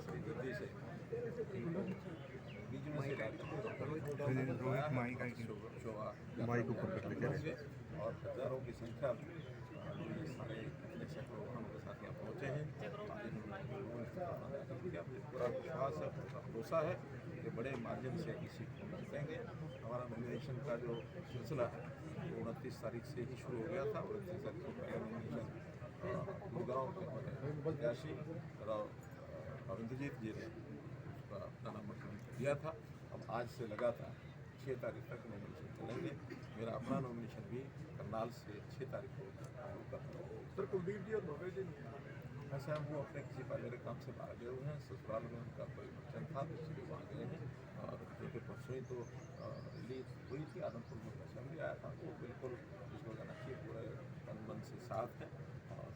श्री जल्दी से बीजू से माइक ऊपर कर लीजिए। होंगे और हजारों की संख्या में ये सारे अपने सैकड़ों वाहनों के साथ यहाँ पहुँचे हैं। पूरा विश्वास है, पूरा भरोसा है कि बड़े मार्जिन से इसी को जीतेंगे। हमारा नॉमिनेशन का जो सिलसिला है वो 29 तारीख से ही शुरू हो गया था। 29 तारीख को पहला नॉमिनेशन गुड़गांव के प्रत्याशी रविंद्रजीत जी ने उसका अपना नामांकन दिया था। अब आज से लगातार 6 तारीख तक नॉमिनेशन चलेंगे। मेरा अपना नॉमिनेशन भी करनाल से 6 तारीख को शुरू करना है। सर कुलदीप जी और भव्य जी ऐसा वो अपने किसी पारिवारिक काम से बाहर गए हुए हैं। ससुराल में उनका कोई फंक्शन था तो इसलिए वहाँ गए हैं। और क्योंकि परसों ही तो रिलीज हुई थी आदमपुर में असेंबली आया था, तो बिल्कुल इसको कहना चाहिए पूरे तन मन से साथ है। और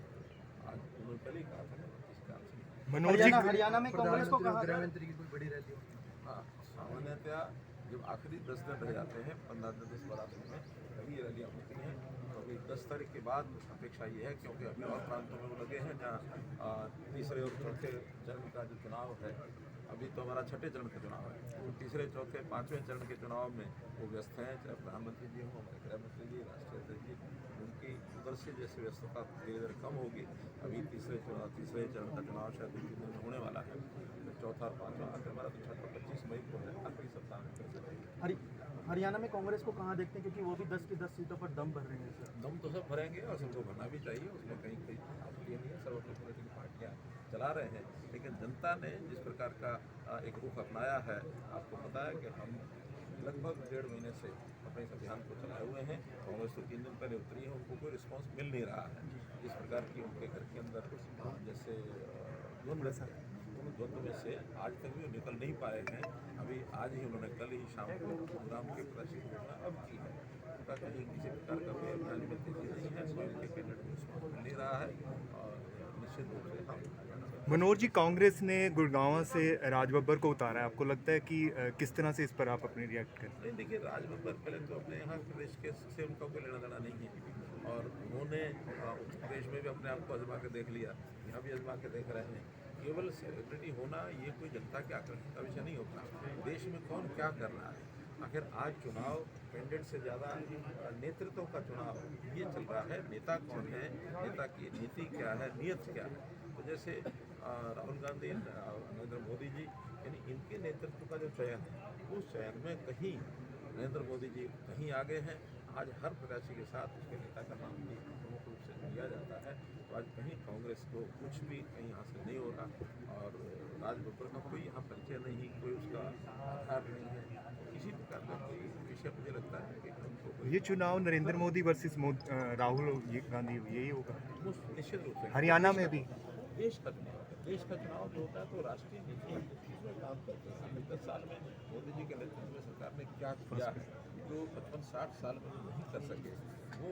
आज उन्होंने पहले ही कहा था कि किसी काम से मनोज जी, हरियाणा में कांग्रेस को कहा गृह मंत्री की कोई बड़ी रैली हो। हाँ, सामान्यतया जब आखिरी 10 दिन रह जाते हैं 15-10-12 दिन में तभी ये रैलियाँ होती हैं। तो अभी 10 तारीख के बाद अपेक्षा ये है, क्योंकि अभी और प्रांतों में वो लगे हैं जहाँ तीसरे और चौथे चरण का जो चुनाव है, अभी तो हमारा छठे चरण का चुनाव है, तो तीसरे चौथे पाँचवें चरण के चुनाव में वो व्यस्त हैं। चाहे प्रधानमंत्री जी हों, हमारे गृह मंत्री जी, राष्ट्रीय अध्यक्ष जी, उनकी उधर से जैसे व्यस्तता धीरे धीरे कम होगी। अभी तीसरे चरण का चुनाव शायद 2 दिन में होने वाला है। तो चौथा और पाँचवा हमारा तो छठा 25 मई को है, आखिरी सप्ताह में कैसे हरियाणा में कांग्रेस को कहाँ देखते हैं, क्योंकि वो भी 10 की 10 सीटों पर दम भर रहे हैं सर। दम तो सब भरेंगे और सबको भरना भी चाहिए, उसमें कहीं कहीं आपके नहीं है। सब अपनी पॉलिटिकल पार्टियाँ चला रहे हैं, लेकिन जनता ने जिस प्रकार का एक रुख अपनाया है, आपको पता है कि हम लगभग 1.5 महीने से अपने इस अभियान को चलाए हुए हैं। कांग्रेस तो 3 दिन पहले उतरी है, उनको कोई रिस्पॉन्स मिल नहीं रहा है। जिस प्रकार की उनके घर के अंदर जैसे द्वंद्व में से आज तक भी वो निकल नहीं पाए हैं। अभी आज ही उन्होंने कल ही शाम को प्रोग्राम के प्रदर्शन की घोषणा अब की है। उनका कहीं किसी प्रकार का कोई अभियान में तेजी नहीं है, स्वयं के कैंडिडेट को रिस्पॉन्स मिल नहीं रहा है। और निश्चित रूप से हम मनोज जी, कांग्रेस ने गुड़गांव से राज बब्बर को उतारा है, आपको लगता है कि किस तरह से इस पर आप अपने रिएक्ट करें? नहीं, देखिए, राज बब्बर पहले तो अपने यहाँ प्रदेश के से उनका कोई लेना देना नहीं है। और उन्होंने उत्तर प्रदेश में भी अपने आप को आजमा के देख लिया, यहाँ भी आजमा के देख रहे हैं। केवल सेलिब्रिटी होना ये कोई जनता के आकर्षण का विषय नहीं होता। देश में कौन क्या कर रहा है, आखिर आज चुनाव कैंडिडेट से ज़्यादा नेतृत्व का चुनाव ये चल रहा है। नेता कौन है, नेता की नीति क्या है, नीयत क्या है। तो जैसे राहुल गांधी, नरेंद्र मोदी जी, यानी इनके नेतृत्व का जो चयन है, उस चयन में कहीं नरेंद्र मोदी जी कहीं आगे हैं। आज हर प्रत्याशी के साथ उसके नेता का नाम भी प्रमुख रूप से लिया जाता है। तो आज कहीं कांग्रेस को कुछ भी कहीं हासिल नहीं होगा। और राज बब्बर का कोई यहाँ परिचय नहीं, कोई उसका आधार नहीं है, किसी प्रकार का कोई विषय मुझे लगता है कि उनको ये चुनाव नरेंद्र मोदी वर्सेस राहुल गांधी यही होगा निश्चित रूप से हरियाणा में भी। देश का चुनाव है। देश का चुनाव जो होता है तो राष्ट्रीय नीति है, उसमें काम करते हैं। पिछले 10 साल में मोदी जी के नेतृत्व में सरकार ने क्या किया है जो 55-60 साल में नहीं कर सके, वो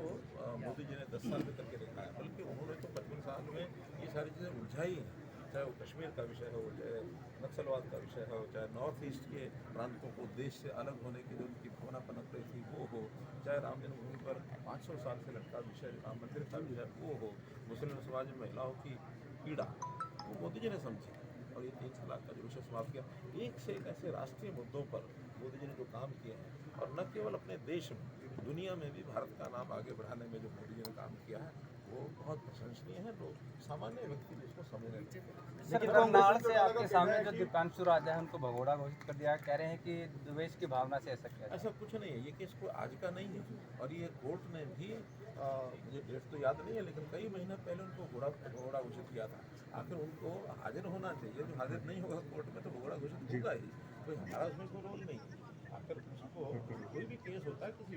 मोदी जी ने 10 साल में करके दिखाया है। बल्कि उन्होंने तो 55 साल में ये सारी चीज़ें उलझाई हैं, चाहे वो कश्मीर का विषय हो, चाहे नक्सलवाद का विषय हो, चाहे नॉर्थ ईस्ट के प्रांतों को देश से अलग होने की जो उनकी भावना पनप रही थी वो हो, चाहे राम जन्मभूमि पर 500 साल से लटका विषय राम मंदिर का विषय वो हो, मुस्लिम समाज में महिलाओं की पीड़ा वो मोदी जी ने समझी और ये 3 तलाक का जो विषय समाप्त किया। एक से एक ऐसे राष्ट्रीय मुद्दों पर मोदी जी ने जो काम किए हैं, और न केवल अपने देश में, दुनिया में भी भारत का नाम आगे बढ़ाने में जो मोदी जी ने काम किया है वो बहुत प्रशंसनीय है। लोग सामान्य व्यक्ति भी इसको समझने लगे। लेकिन करनाल से आपके सामने जो दीपांशु राजा है उनको भगोड़ा घोषित कर दिया, कह रहे हैं कि द्वेष की भावना से ऐसा किया। ऐसा कुछ नहीं है, ये केस कोई आज का नहीं है। और ये कोर्ट ने भी मुझे डेट तो याद नहीं है, लेकिन कई महीना पहले उनको भगोड़ा घोषित किया था। आखिर उनको हाजिर होना चाहिए, जो हाजिर नहीं होगा कोर्ट में तो भगोड़ा घोषित होगा ही। कोई हमारा उसमें कोई रोल नहीं है। आखिर उसको कोई भी केस होता है किसी